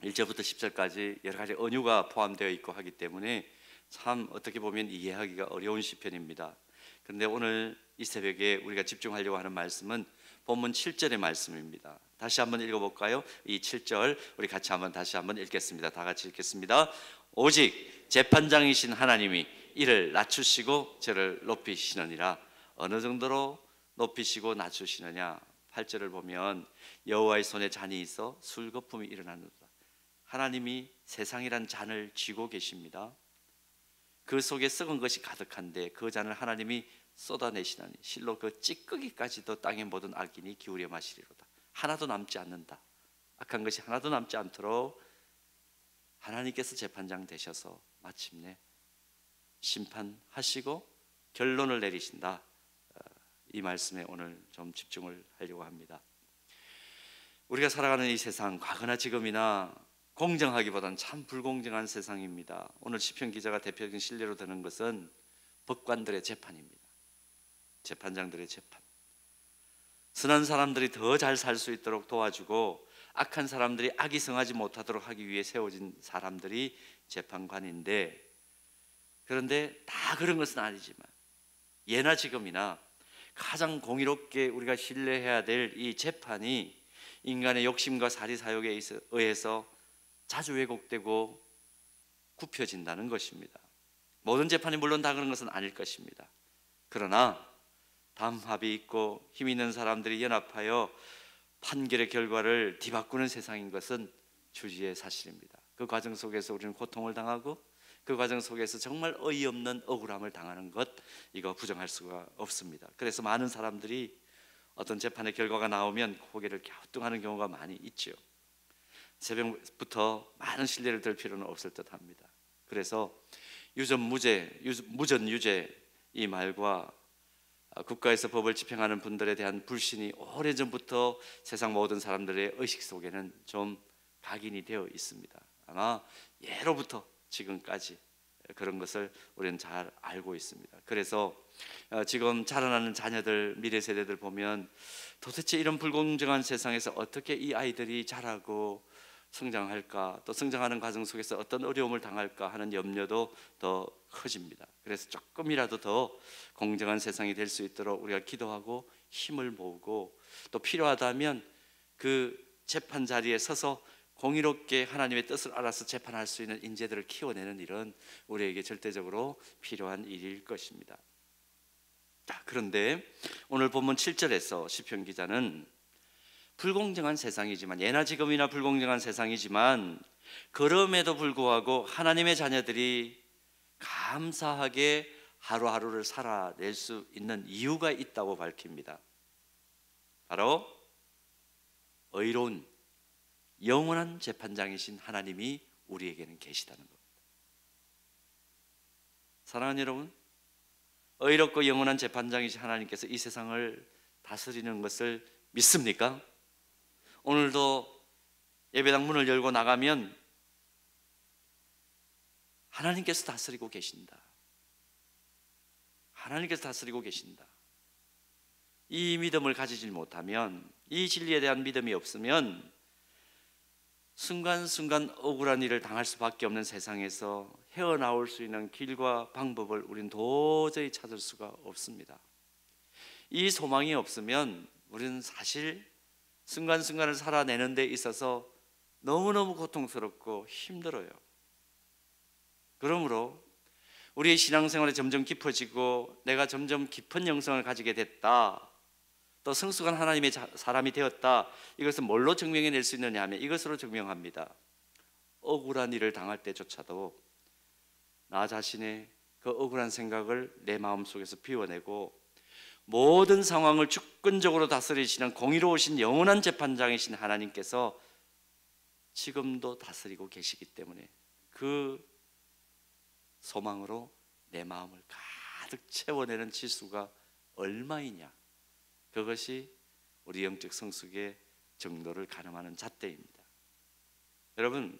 1절부터 10절까지 여러 가지 언유가 포함되어 있고 하기 때문에 참 어떻게 보면 이해하기가 어려운 시편입니다. 그런데 오늘 이 새벽에 우리가 집중하려고 하는 말씀은 본문 7절의 말씀입니다. 다시 한번 읽어볼까요? 이 7절 우리 같이 한번 다시 한번 읽겠습니다. 다 같이 읽겠습니다. 오직 재판장이신 하나님이 이를 낮추시고 저를 높이시느니라. 어느 정도로 높이시고 낮추시느냐? 8절을 보면 여호와의 손에 잔이 있어 술거품이 일어나는도다. 하나님이 세상이란 잔을 쥐고 계십니다. 그 속에 썩은 것이 가득한데 그 잔을 하나님이 쏟아내시나니 실로 그 찌꺼기까지도 땅에 모든 악인이 기울여 마시리로다. 하나도 남지 않는다. 악한 것이 하나도 남지 않도록 하나님께서 재판장 되셔서 마침내 심판하시고 결론을 내리신다. 이 말씀에 오늘 좀 집중을 하려고 합니다. 우리가 살아가는 이 세상, 과거나 지금이나 공정하기보다는 참 불공정한 세상입니다. 오늘 시편 기자가 대표적인 실례로 드는 것은 법관들의 재판입니다. 재판장들의 재판. 선한 사람들이 더 잘 살 수 있도록 도와주고 악한 사람들이 악이 성하지 못하도록 하기 위해 세워진 사람들이 재판관인데, 그런데 다 그런 것은 아니지만 예나 지금이나 가장 공의롭게 우리가 신뢰해야 될 이 재판이 인간의 욕심과 사리사욕에 의해서 자주 왜곡되고 굽혀진다는 것입니다. 모든 재판이 물론 다 그런 것은 아닐 것입니다. 그러나 담합이 있고 힘 있는 사람들이 연합하여 판결의 결과를 뒤바꾸는 세상인 것은 주지의 사실입니다. 그 과정 속에서 우리는 고통을 당하고 그 과정 속에서 정말 어이없는 억울함을 당하는 것, 이거 부정할 수가 없습니다. 그래서 많은 사람들이 어떤 재판의 결과가 나오면 고개를 갸우뚱하는 경우가 많이 있죠. 새벽부터 많은 신뢰를 들 필요는 없을 듯 합니다. 그래서 무전유죄 이 말과 국가에서 법을 집행하는 분들에 대한 불신이 오래전부터 세상 모든 사람들의 의식 속에는 좀 각인이 되어 있습니다. 아마 예로부터 지금까지 그런 것을 우리는 잘 알고 있습니다. 그래서 지금 자라나는 자녀들, 미래 세대들 보면 도대체 이런 불공정한 세상에서 어떻게 이 아이들이 자라고 성장할까, 또 성장하는 과정 속에서 어떤 어려움을 당할까 하는 염려도 더 커집니다. 그래서 조금이라도 더 공정한 세상이 될 수 있도록 우리가 기도하고 힘을 모으고, 또 필요하다면 그 재판 자리에 서서 공의롭게 하나님의 뜻을 알아서 재판할 수 있는 인재들을 키워내는 일은 우리에게 절대적으로 필요한 일일 것입니다. 그런데 오늘 본문 7절에서 시편 기자는 불공정한 세상이지만, 예나 지금이나 불공정한 세상이지만, 그럼에도 불구하고 하나님의 자녀들이 감사하게 하루하루를 살아낼 수 있는 이유가 있다고 밝힙니다. 바로 의로운 영원한 재판장이신 하나님이 우리에게는 계시다는 겁니다. 사랑하는 여러분, 의롭고 영원한 재판장이신 하나님께서 이 세상을 다스리는 것을 믿습니까? 오늘도 예배당 문을 열고 나가면 하나님께서 다스리고 계신다. 하나님께서 다스리고 계신다. 이 믿음을 가지지 못하면, 이 진리에 대한 믿음이 없으면 순간순간 억울한 일을 당할 수밖에 없는 세상에서 헤어나올 수 있는 길과 방법을 우린 도저히 찾을 수가 없습니다. 이 소망이 없으면 우리는 사실 순간순간을 살아내는 데 있어서 너무너무 고통스럽고 힘들어요. 그러므로 우리의 신앙생활이 점점 깊어지고 내가 점점 깊은 영성을 가지게 됐다, 또 성숙한 하나님의 사람이 되었다, 이것을 뭘로 증명해낼 수 있느냐 하면 이것으로 증명합니다. 억울한 일을 당할 때조차도 나 자신의 그 억울한 생각을 내 마음속에서 비워내고 모든 상황을 주권적으로 다스리시는 공의로우신 영원한 재판장이신 하나님께서 지금도 다스리고 계시기 때문에 그 소망으로 내 마음을 가득 채워내는 지수가 얼마이냐, 그것이 우리 영적 성숙의 정도를 가늠하는 잣대입니다. 여러분,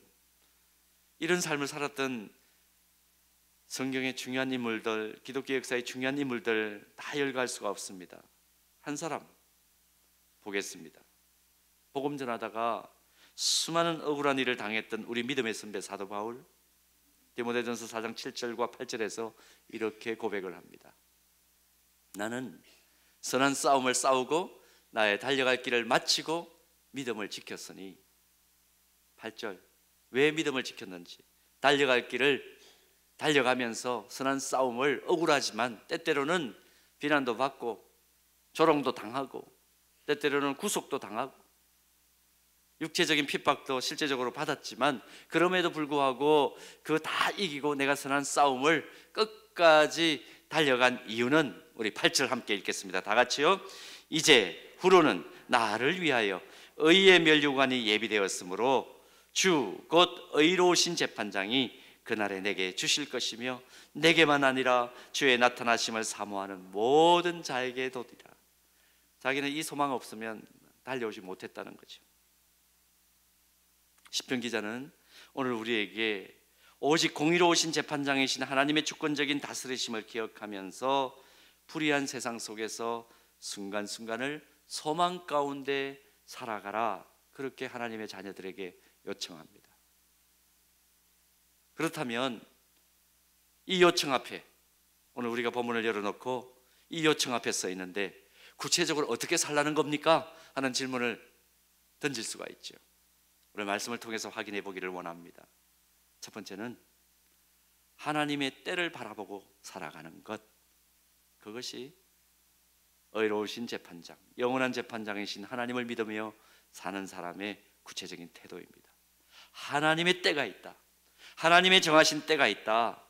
이런 삶을 살았던 성경의 중요한 인물들, 기독교 역사의 중요한 인물들 다 열거할 수가 없습니다. 한 사람 보겠습니다. 복음 전하다가 수많은 억울한 일을 당했던 우리 믿음의 선배 사도 바울, 디모데전서 4장 7절과 8절에서 이렇게 고백을 합니다. 나는 선한 싸움을 싸우고 나의 달려갈 길을 마치고 믿음을 지켰으니. 8절, 왜 믿음을 지켰는지, 달려갈 길을 달려가면서 선한 싸움을, 억울하지만 때때로는 비난도 받고 조롱도 당하고 때때로는 구속도 당하고 육체적인 핍박도 실제적으로 받았지만 그럼에도 불구하고 그거 다 이기고 내가 선한 싸움을 끝까지 달려간 이유는, 우리 8절 함께 읽겠습니다. 다 같이요. 이제 후로는 나를 위하여 의의 면류관이 예비되었으므로 주 곧 의로우신 재판장이 그날에 내게 주실 것이며 내게만 아니라 주의 나타나심을 사모하는 모든 자에게 도리라. 자기는 이 소망 없으면 달려오지 못했다는 거죠. 시편 기자는 오늘 우리에게 오직 공의로우신 재판장이신 하나님의 주권적인 다스리심을 기억하면서 불의한 세상 속에서 순간순간을 소망 가운데 살아가라, 그렇게 하나님의 자녀들에게 요청합니다. 그렇다면 이 요청 앞에, 오늘 우리가 본문을 열어놓고 이 요청 앞에 써 있는데 구체적으로 어떻게 살라는 겁니까? 하는 질문을 던질 수가 있죠. 오늘 말씀을 통해서 확인해 보기를 원합니다. 첫 번째는 하나님의 때를 바라보고 살아가는 것, 그것이 의로우신 재판장, 영원한 재판장이신 하나님을 믿으며 사는 사람의 구체적인 태도입니다. 하나님의 때가 있다, 하나님의 정하신 때가 있다.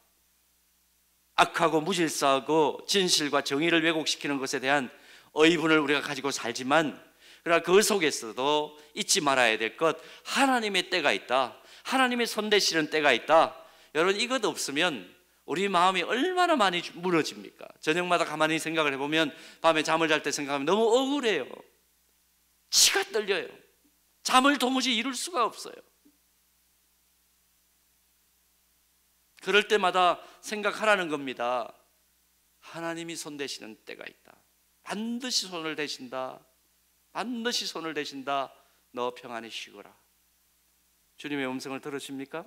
악하고 무질서하고 진실과 정의를 왜곡시키는 것에 대한 의분을 우리가 가지고 살지만, 그러나 그 속에서도 잊지 말아야 될 것, 하나님의 때가 있다, 하나님의 손대시는 때가 있다. 여러분, 이것 없으면 우리 마음이 얼마나 많이 무너집니까? 저녁마다 가만히 생각을 해보면, 밤에 잠을 잘 때 생각하면 너무 억울해요. 치가 떨려요. 잠을 도무지 이룰 수가 없어요. 그럴 때마다 생각하라는 겁니다. 하나님이 손대시는 때가 있다. 반드시 손을 대신다. 반드시 손을 대신다. 너 평안히 쉬거라. 주님의 음성을 들으십니까?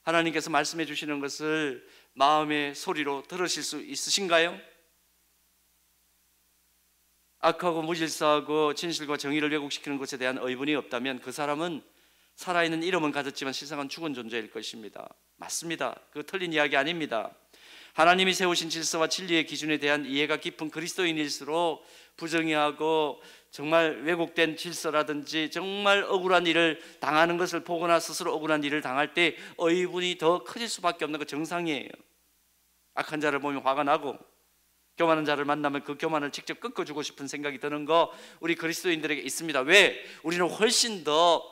하나님께서 말씀해 주시는 것을 마음의 소리로 들으실 수 있으신가요? 악하고 무질서하고 진실과 정의를 왜곡시키는 것에 대한 의분이 없다면 그 사람은 살아있는 이름은 가졌지만 실상은 죽은 존재일 것입니다. 맞습니다. 그거 틀린 이야기 아닙니다. 하나님이 세우신 질서와 진리의 기준에 대한 이해가 깊은 그리스도인일수록 부정의하고 정말 왜곡된 질서라든지 정말 억울한 일을 당하는 것을 보거나 스스로 억울한 일을 당할 때 의분이 더 커질 수밖에 없는 거 정상이에요. 악한 자를 보면 화가 나고 교만한 자를 만나면 그 교만을 직접 꺾어주고 싶은 생각이 드는 거 우리 그리스도인들에게 있습니다. 왜? 우리는 훨씬 더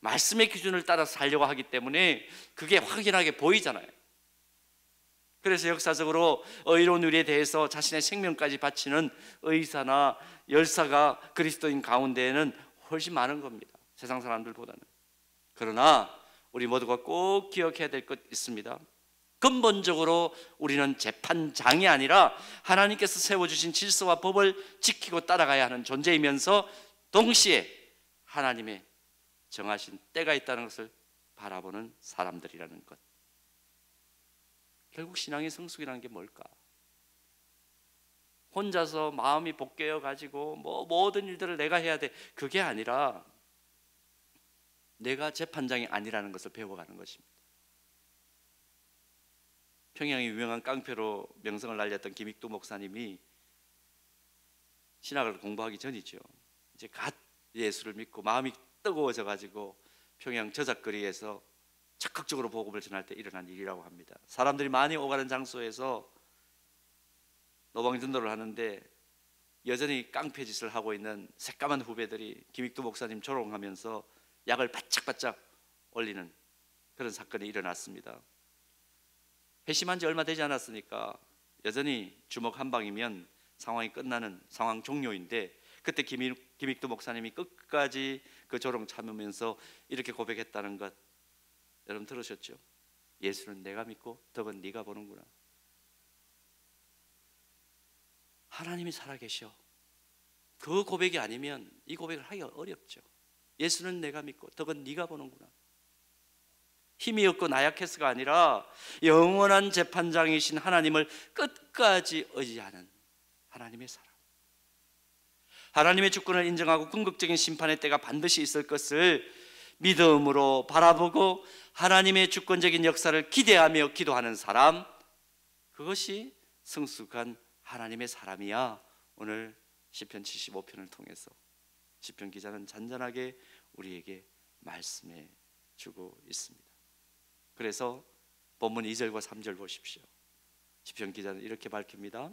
말씀의 기준을 따라 살려고 하기 때문에 그게 확연하게 보이잖아요. 그래서 역사적으로 의로운 우리에 대해서 자신의 생명까지 바치는 의사나 열사가 그리스도인 가운데에는 훨씬 많은 겁니다. 세상 사람들보다는. 그러나 우리 모두가 꼭 기억해야 될 것 있습니다. 근본적으로 우리는 재판장이 아니라 하나님께서 세워주신 질서와 법을 지키고 따라가야 하는 존재이면서 동시에 하나님의 정하신 때가 있다는 것을 바라보는 사람들이라는 것. 결국 신앙의 성숙이라는 게 뭘까? 혼자서 마음이 복개어 가지고 모든 일들을 내가 해야 돼, 그게 아니라 내가 재판장이 아니라는 것을 배워가는 것입니다. 평양의 유명한 깡패로 명성을 날렸던 김익두 목사님이 신학을 공부하기 전이죠. 이제 갓 예수를 믿고 마음이 뜨거워져 가지고 평양 저작거리에서 적극적으로 복음을 전할 때 일어난 일이라고 합니다. 사람들이 많이 오가는 장소에서 노방전도를 하는데 여전히 깡패 짓을 하고 있는 새까만 후배들이 김익두 목사님 조롱하면서 약을 바짝바짝 올리는 그런 사건이 일어났습니다. 회심한 지 얼마 되지 않았으니까 여전히 주먹 한 방이면 상황이 끝나는 상황 종료인데, 그때 김익두 목사님이 끝까지 그 조롱 참으면서 이렇게 고백했다는 것 여러분 들으셨죠? 예수는 내가 믿고 덕은 네가 보는구나. 하나님이 살아계셔. 그 고백이 아니면 이 고백을 하기가 어렵죠. 예수는 내가 믿고 덕은 네가 보는구나. 힘이 없고 나약해서가 아니라 영원한 재판장이신 하나님을 끝까지 의지하는 하나님의 사람. 하나님의 주권을 인정하고 궁극적인 심판의 때가 반드시 있을 것을 믿음으로 바라보고 하나님의 주권적인 역사를 기대하며 기도하는 사람, 그것이 성숙한 하나님의 사람이야. 오늘 시편 75편을 통해서 시편 기자는 잔잔하게 우리에게 말씀해 주고 있습니다. 그래서 본문 2절과 3절 보십시오. 시편 기자는 이렇게 밝힙니다.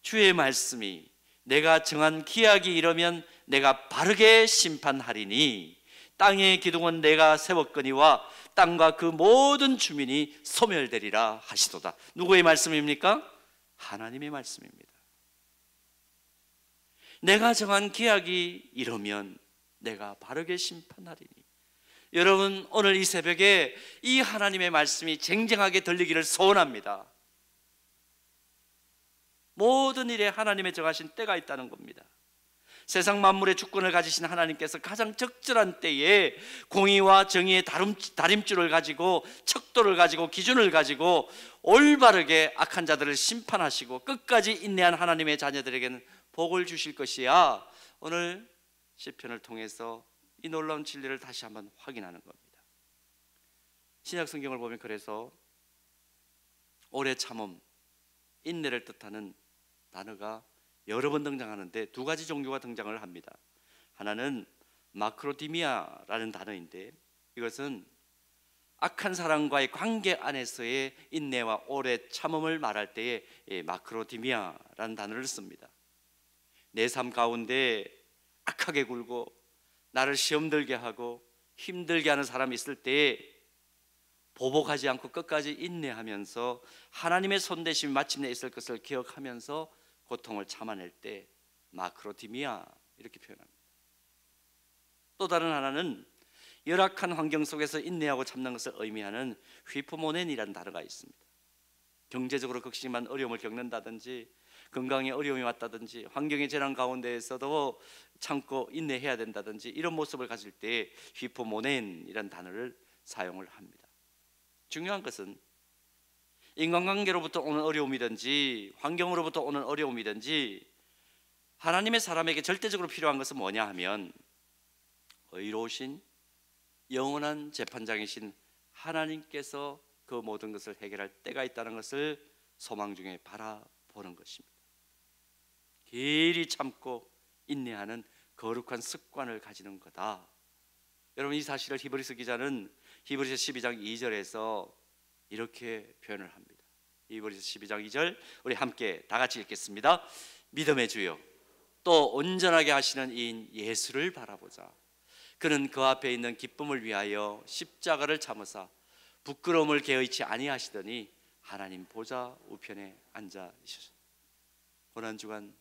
주의 말씀이 내가 정한 기약이 이르면 내가 바르게 심판하리니 땅의 기둥은 내가 세웠거니와 땅과 그 모든 주민이 소멸되리라 하시도다. 누구의 말씀입니까? 하나님의 말씀입니다. 내가 정한 기약이 이르면 내가 바르게 심판하리니. 여러분, 오늘 이 새벽에 이 하나님의 말씀이 쟁쟁하게 들리기를 소원합니다. 모든 일에 하나님의 정하신 때가 있다는 겁니다. 세상 만물의 주권을 가지신 하나님께서 가장 적절한 때에 공의와 정의의 다림줄을 가지고 척도를 가지고 기준을 가지고 올바르게 악한 자들을 심판하시고 끝까지 인내한 하나님의 자녀들에게는 복을 주실 것이야. 오늘 시편을 통해서 이 놀라운 진리를 다시 한번 확인하는 겁니다. 신약 성경을 보면 그래서 오래 참음, 인내를 뜻하는 단어가 여러 번 등장하는데 두 가지 종류가 등장을 합니다. 하나는 마크로디미아라는 단어인데 이것은 악한 사람과의 관계 안에서의 인내와 오래 참음을 말할 때에 마크로디미아라는 단어를 씁니다. 내 삶 가운데 악하게 굴고 나를 시험 들게 하고 힘들게 하는 사람이 있을 때에 보복하지 않고 끝까지 인내하면서 하나님의 손대심이 마침내 있을 것을 기억하면서 고통을 참아낼 때 마크로디미아 이렇게 표현합니다. 또 다른 하나는 열악한 환경 속에서 인내하고 참는 것을 의미하는 휘프모넨이라는 단어가 있습니다. 경제적으로 극심한 어려움을 겪는다든지 건강에 어려움이 왔다든지 환경의 재난 가운데에서도 참고 인내해야 된다든지 이런 모습을 가질 때 휘프모넨이라는 단어를 사용을 합니다. 중요한 것은 인간관계로부터 오는 어려움이든지 환경으로부터 오는 어려움이든지 하나님의 사람에게 절대적으로 필요한 것은 뭐냐 하면 의로우신 영원한 재판장이신 하나님께서 그 모든 것을 해결할 때가 있다는 것을 소망 중에 바라보는 것입니다. 길이 참고 인내하는 거룩한 습관을 가지는 거다. 여러분, 이 사실을 히브리서 기자는 히브리서 12장 2절에서 이렇게 표현을 합니다. 히브리서 12장 2절 우리 함께 다 같이 읽겠습니다. 믿음의 주요 또 온전하게 하시는 이인 예수를 바라보자. 그는 그 앞에 있는 기쁨을 위하여 십자가를 참으사 부끄러움을 개의치 아니하시더니 하나님 보좌 우편에 앉아 있으셨다. 고난주간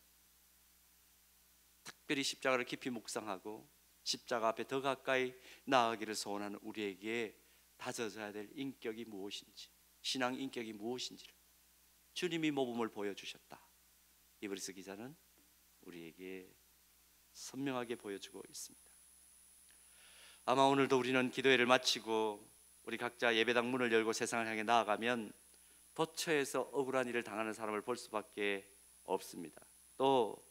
특별히 십자가를 깊이 묵상하고 십자가 앞에 더 가까이 나아가기를 소원하는 우리에게 다져져야 될 인격이 무엇인지, 신앙 인격이 무엇인지를 주님이 모범을 보여주셨다. 히브리서 기자는 우리에게 선명하게 보여주고 있습니다. 아마 오늘도 우리는 기도회를 마치고 우리 각자 예배당 문을 열고 세상을 향해 나아가면 도처에서 억울한 일을 당하는 사람을 볼 수밖에 없습니다. 또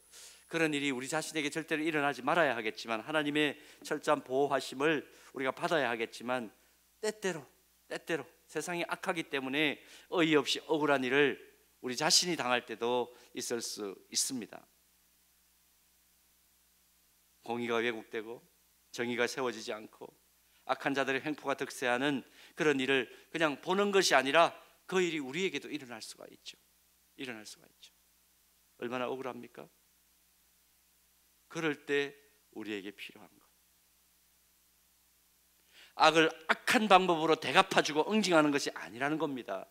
그런 일이 우리 자신에게 절대로 일어나지 말아야 하겠지만 하나님의 철저한 보호하심을 우리가 받아야 하겠지만 때때로 세상이 악하기 때문에 어이없이 억울한 일을 우리 자신이 당할 때도 있을 수 있습니다. 공의가 왜곡되고 정의가 세워지지 않고 악한 자들의 횡포가 득세하는 그런 일을 그냥 보는 것이 아니라 그 일이 우리에게도 일어날 수가 있죠. 얼마나 억울합니까? 그럴 때 우리에게 필요한 것, 악을 악한 방법으로 대갚아주고 응징하는 것이 아니라는 겁니다.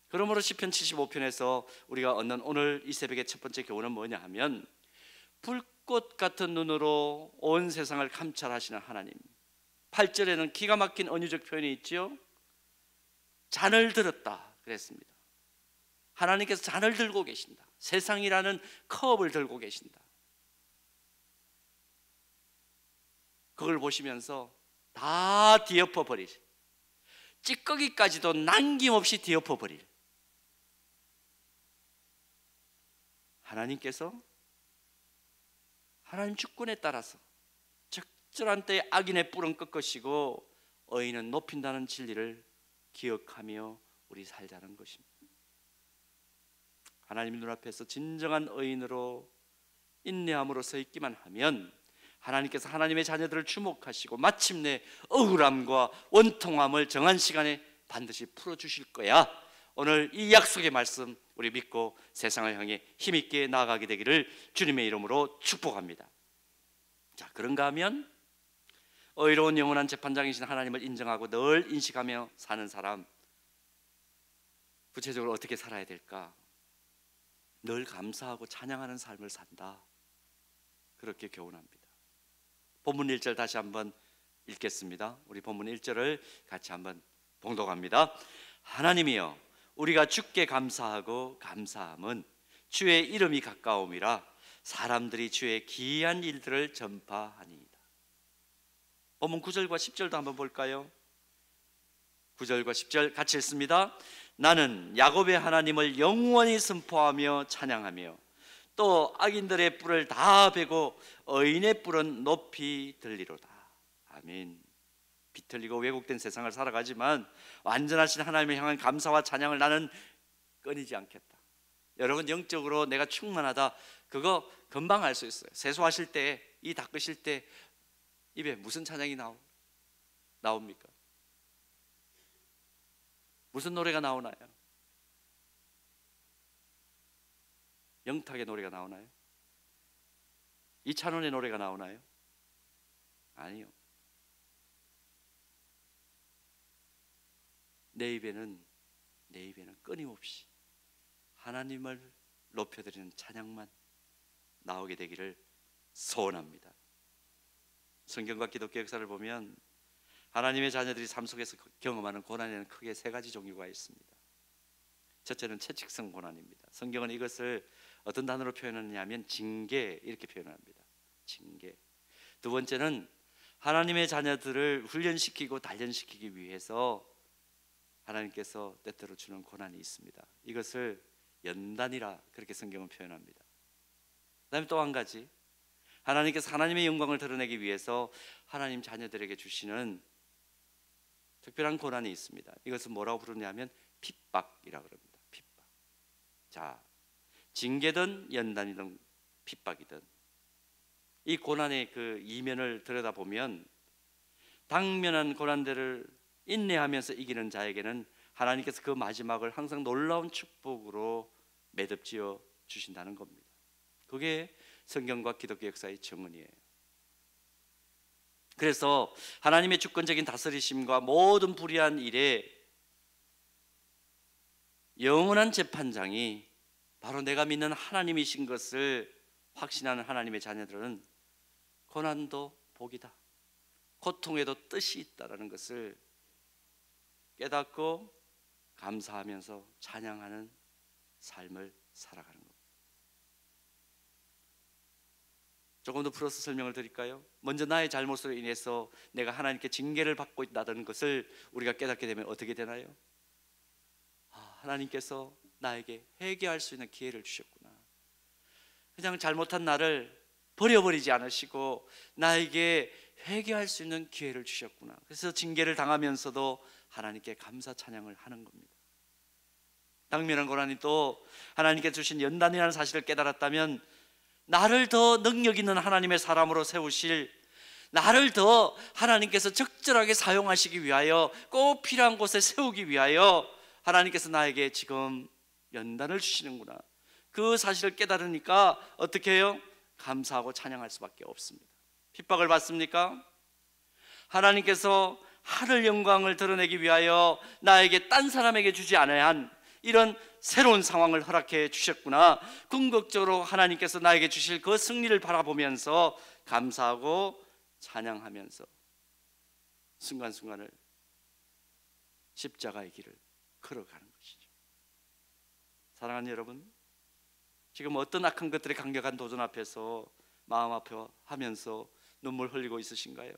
그러므로 시편 75편에서 우리가 얻는 오늘 이 새벽의 첫 번째 교훈은 뭐냐 하면 불꽃 같은 눈으로 온 세상을 감찰하시는 하나님. 8절에는 기가 막힌 은유적 표현이 있죠. 잔을 들었다 그랬습니다. 하나님께서 잔을 들고 계신다. 세상이라는 컵을 들고 계신다. 그걸 보시면서 다 뒤엎어 버리시, 찌꺼기까지도 남김없이 뒤엎어 버릴 하나님께서 하나님 주권에 따라서 적절한 때에 악인의 뿔은 꺾으시고 의인은 높인다는 진리를 기억하며 우리 살자는 것입니다. 하나님 눈앞에서 진정한 의인으로 인내함으로 서 있기만 하면 하나님께서 하나님의 자녀들을 주목하시고 마침내 억울함과 원통함을 정한 시간에 반드시 풀어주실 거야. 오늘 이 약속의 말씀 우리 믿고 세상을 향해 힘있게 나아가게 되기를 주님의 이름으로 축복합니다. 자, 그런가 하면 의로운 영원한 재판장이신 하나님을 인정하고 늘 인식하며 사는 사람, 구체적으로 어떻게 살아야 될까? 늘 감사하고 찬양하는 삶을 산다, 그렇게 교훈합니다. 본문 1절 다시 한번 읽겠습니다. 우리 본문 1절을 같이 한번 봉독합니다. 하나님이여, 우리가 주께 감사하고 감사함은 주의 이름이 가까움이라 사람들이 주의 기이한 일들을 전파하니이다. 본문 9절과 10절도 한번 볼까요? 9절과 10절 같이 읽습니다. 나는 야곱의 하나님을 영원히 선포하며 찬양하며 또 악인들의 뿔을 다 베고 의인의 뿔은 높이 들리로다. 아멘. 비틀리고 왜곡된 세상을 살아가지만 완전하신 하나님을 향한 감사와 찬양을 나는 끊이지 않겠다. 여러분, 영적으로 내가 충만하다, 그거 금방 알 수 있어요. 세수하실 때, 이 닦으실 때 입에 무슨 찬양이 나옵니까? 무슨 노래가 나오나요? 영탁의 노래가 나오나요? 이찬원의 노래가 나오나요? 아니요. 내 입에는 끊임없이 하나님을 높여드리는 찬양만 나오게 되기를 소원합니다. 성경과 기독교 역사를 보면 하나님의 자녀들이 삶 속에서 경험하는 고난에는 크게 세 가지 종류가 있습니다. 첫째는 채찍성 고난입니다. 성경은 이것을 어떤 단어로 표현하느냐면 징계, 이렇게 표현합니다. 징계. 두 번째는 하나님의 자녀들을 훈련시키고 단련시키기 위해서 하나님께서 때때로 주는 고난이 있습니다. 이것을 연단이라 그렇게 성경은 표현합니다. 그 다음에 또 한 가지, 하나님께서 하나님의 영광을 드러내기 위해서 하나님 자녀들에게 주시는 특별한 고난이 있습니다. 이것은 뭐라고 부르냐면 핍박이라고 합니다. 핍박. 자, 징계든 연단이든 핍박이든 이 고난의 그 이면을 들여다보면 당면한 고난들을 인내하면서 이기는 자에게는 하나님께서 그 마지막을 항상 놀라운 축복으로 매듭지어 주신다는 겁니다. 그게 성경과 기독교 역사의 정언이에요. 그래서 하나님의 주권적인 다스리심과 모든 불의한 일에 영원한 재판장이 바로 내가 믿는 하나님이신 것을 확신하는 하나님의 자녀들은 고난도 복이다, 고통에도 뜻이 있다라는 것을 깨닫고 감사하면서 찬양하는 삶을 살아가는 겁니다. 조금 더 풀어서 설명을 드릴까요? 먼저 나의 잘못으로 인해서 내가 하나님께 징계를 받고 있다는 것을 우리가 깨닫게 되면 어떻게 되나요? 하나님께서 나에게 회개할 수 있는 기회를 주셨구나. 그냥 잘못한 나를 버려버리지 않으시고 나에게 회개할 수 있는 기회를 주셨구나. 그래서 징계를 당하면서도 하나님께 감사 찬양을 하는 겁니다. 당면한 고난이 또 하나님께 주신 연단이라는 사실을 깨달았다면 나를 더 능력 있는 하나님의 사람으로 세우실, 나를 더 하나님께서 적절하게 사용하시기 위하여 꼭 필요한 곳에 세우기 위하여 하나님께서 나에게 지금 연단을 주시는구나. 그 사실을 깨달으니까 어떻게 해요? 감사하고 찬양할 수밖에 없습니다. 핍박을 받습니까? 하나님께서 하늘 영광을 드러내기 위하여 나에게 딴 사람에게 주지 않아야 한 이런 새로운 상황을 허락해 주셨구나. 궁극적으로 하나님께서 나에게 주실 그 승리를 바라보면서 감사하고 찬양하면서 순간순간을 십자가의 길을 걸어가는 것이죠. 사랑하는 여러분, 지금 어떤 악한 것들의 강력한 도전 앞에서 마음 아파하면서 눈물 흘리고 있으신가요?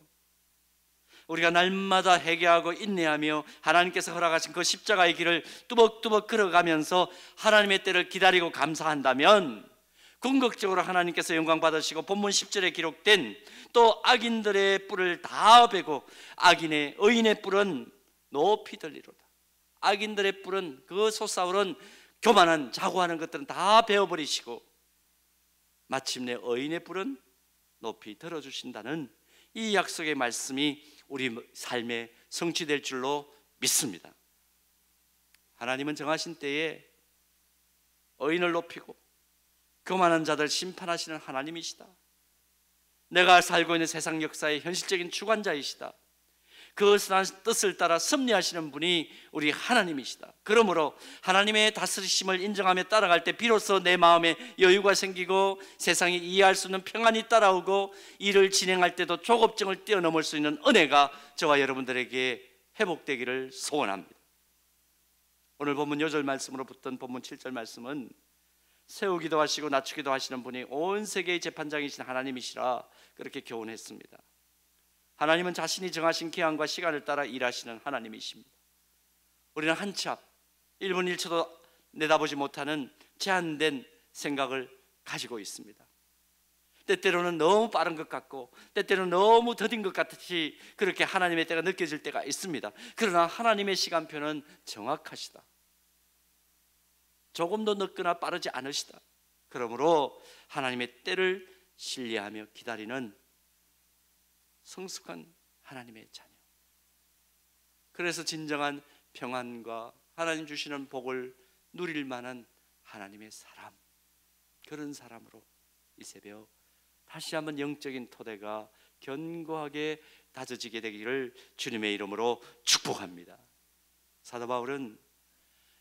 우리가 날마다 회개하고 인내하며 하나님께서 허락하신 그 십자가의 길을 뚜벅뚜벅 걸어가면서 하나님의 때를 기다리고 감사한다면 궁극적으로 하나님께서 영광 받으시고 본문 10절에 기록된 또 악인들의 뿔을 다 베고 의인의 뿔은 높이 들리로다. 악인들의 뿔은, 그 솟아오른 교만한 자고하는 것들은 다 베어버리시고 마침내 의인의 뿔은 높이 들어주신다는 이 약속의 말씀이 우리 삶에 성취될 줄로 믿습니다. 하나님은 정하신 때에 의인을 높이고 교만한 자들 심판하시는 하나님이시다. 내가 살고 있는 세상 역사의 현실적인 주관자이시다. 그 선한 뜻을 따라 섭리하시는 분이 우리 하나님이시다. 그러므로 하나님의 다스리심을 인정하며 따라갈 때 비로소 내 마음에 여유가 생기고 세상이 이해할 수 없는 평안이 따라오고 일을 진행할 때도 조급증을 뛰어넘을 수 있는 은혜가 저와 여러분들에게 회복되기를 소원합니다. 오늘 본문 5절 말씀으로 붙던 본문 7절 말씀은 세우기도 하시고 낮추기도 하시는 분이 온 세계의 재판장이신 하나님이시라 그렇게 교훈했습니다. 하나님은 자신이 정하신 기한과 시간을 따라 일하시는 하나님이십니다. 우리는 한치 앞 1분 1초도 내다보지 못하는 제한된 생각을 가지고 있습니다. 때때로는 너무 빠른 것 같고 때때로는 너무 더딘 것 같이 그렇게 하나님의 때가 느껴질 때가 있습니다. 그러나 하나님의 시간표는 정확하시다. 조금도 늦거나 빠르지 않으시다. 그러므로 하나님의 때를 신뢰하며 기다리는 성숙한 하나님의 자녀, 그래서 진정한 평안과 하나님 주시는 복을 누릴 만한 하나님의 사람, 그런 사람으로 이 새벽 다시 한번 영적인 토대가 견고하게 다져지게 되기를 주님의 이름으로 축복합니다. 사도 바울은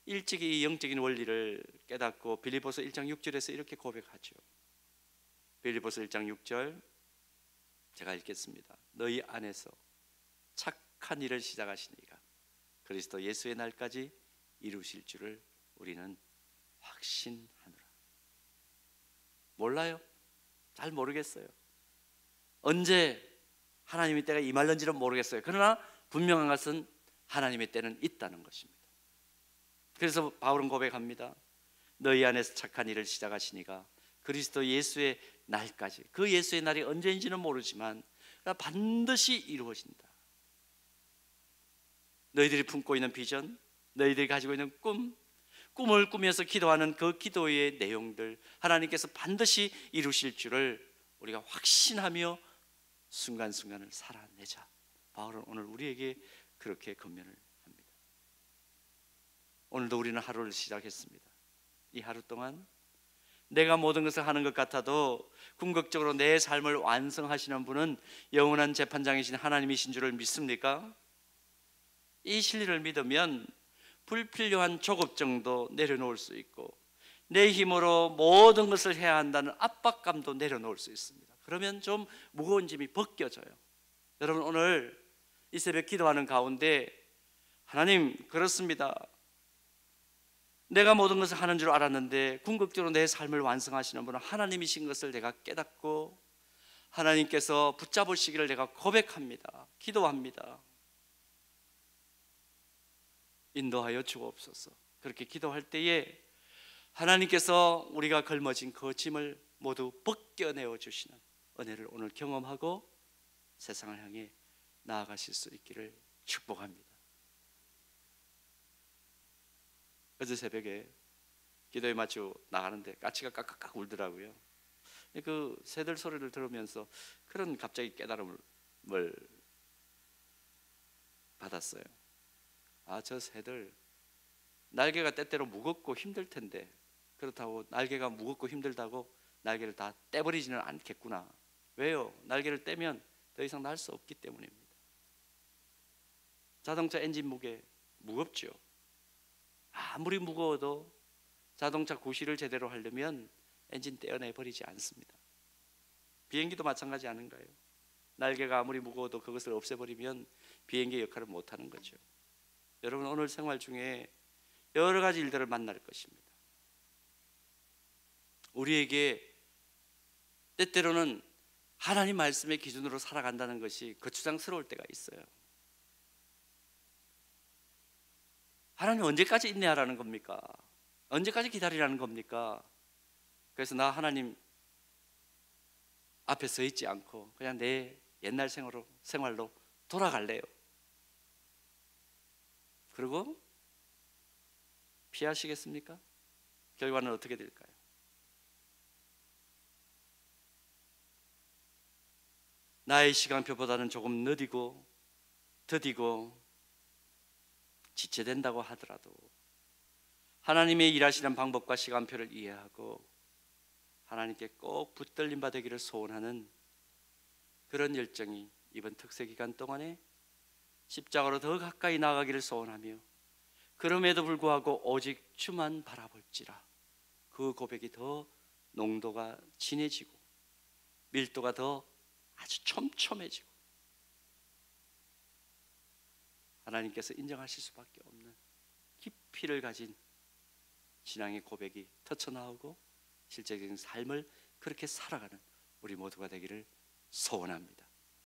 일찍이 이 영적인 원리를 깨닫고 빌립보서 1장 6절에서 이렇게 고백하죠. 빌립보서 1장 6절 제가 읽겠습니다. 너희 안에서 착한 일을 시작하시니가 그리스도 예수의 날까지 이루실 줄을 우리는 확신하노라. 몰라요? 잘 모르겠어요. 언제 하나님의 때가 임할는지는 모르겠어요. 그러나 분명한 것은 하나님의 때는 있다는 것입니다. 그래서 바울은 고백합니다. 너희 안에서 착한 일을 시작하시니가 그리스도 예수의 날까지, 그 예수의 날이 언제인지는 모르지만 반드시 이루어진다. 너희들이 품고 있는 비전, 너희들이 가지고 있는 꿈을 꾸면서 기도하는 그 기도의 내용들 하나님께서 반드시 이루실 줄을 우리가 확신하며 순간순간을 살아내자. 바울은 오늘 우리에게 그렇게 권면을 합니다. 오늘도 우리는 하루를 시작했습니다. 이 하루 동안 내가 모든 것을 하는 것 같아도 궁극적으로 내 삶을 완성하시는 분은 영원한 재판장이신 하나님이신 줄을 믿습니까? 이 진리를 믿으면 불필요한 조급증도 내려놓을 수 있고 내 힘으로 모든 것을 해야 한다는 압박감도 내려놓을 수 있습니다. 그러면 좀 무거운 짐이 벗겨져요. 여러분, 오늘 이 새벽 기도하는 가운데 하나님, 그렇습니다. 내가 모든 것을 하는 줄 알았는데 궁극적으로 내 삶을 완성하시는 분은 하나님이신 것을 내가 깨닫고 하나님께서 붙잡으시기를 내가 고백합니다. 기도합니다. 인도하여 주옵소서. 그렇게 기도할 때에 하나님께서 우리가 걸머진 그 짐을 모두 벗겨내어 주시는 은혜를 오늘 경험하고 세상을 향해 나아가실 수 있기를 축복합니다. 어제 새벽에 기도에 마치고 나가는데 까치가 깍깍깍 울더라고요. 그 새들 소리를 들으면서 그런 갑자기 깨달음을 받았어요. 아, 저 새들 날개가 때때로 무겁고 힘들 텐데 그렇다고 날개가 무겁고 힘들다고 날개를 다 떼버리지는 않겠구나. 왜요? 날개를 떼면 더 이상 날 수 없기 때문입니다. 자동차 엔진 무게 무겁죠. 아무리 무거워도 자동차 구실을 제대로 하려면 엔진 떼어내버리지 않습니다. 비행기도 마찬가지 아닌가요? 날개가 아무리 무거워도 그것을 없애버리면 비행기의 역할을 못하는 거죠. 여러분, 오늘 생활 중에 여러 가지 일들을 만날 것입니다. 우리에게 때때로는 하나님 말씀의 기준으로 살아간다는 것이 거추장스러울 때가 있어요. 하나님 언제까지 인내하라는 겁니까? 언제까지 기다리라는 겁니까? 그래서 나 하나님 앞에 서 있지 않고 그냥 내 옛날 생활로 돌아갈래요. 그리고 피하시겠습니까? 결과는 어떻게 될까요? 나의 시간표보다는 조금 느리고 더디고 지체된다고 하더라도 하나님의 일하시는 방법과 시간표를 이해하고 하나님께 꼭 붙들림 받기를 소원하는 그런 열정이 이번 특세 기간 동안에 십자가로 더 가까이 나아가기를 소원하며, 그럼에도 불구하고 오직 주만 바라볼지라, 그 고백이 더 농도가 진해지고 밀도가 더 아주 촘촘해지고 하나님께서 인정하실 수밖에 없는 깊이를 가진 신앙의 고백이 터쳐나오고 실제적인 삶을 그렇게 살아가는 우리 모두가 되기를 소원합니다.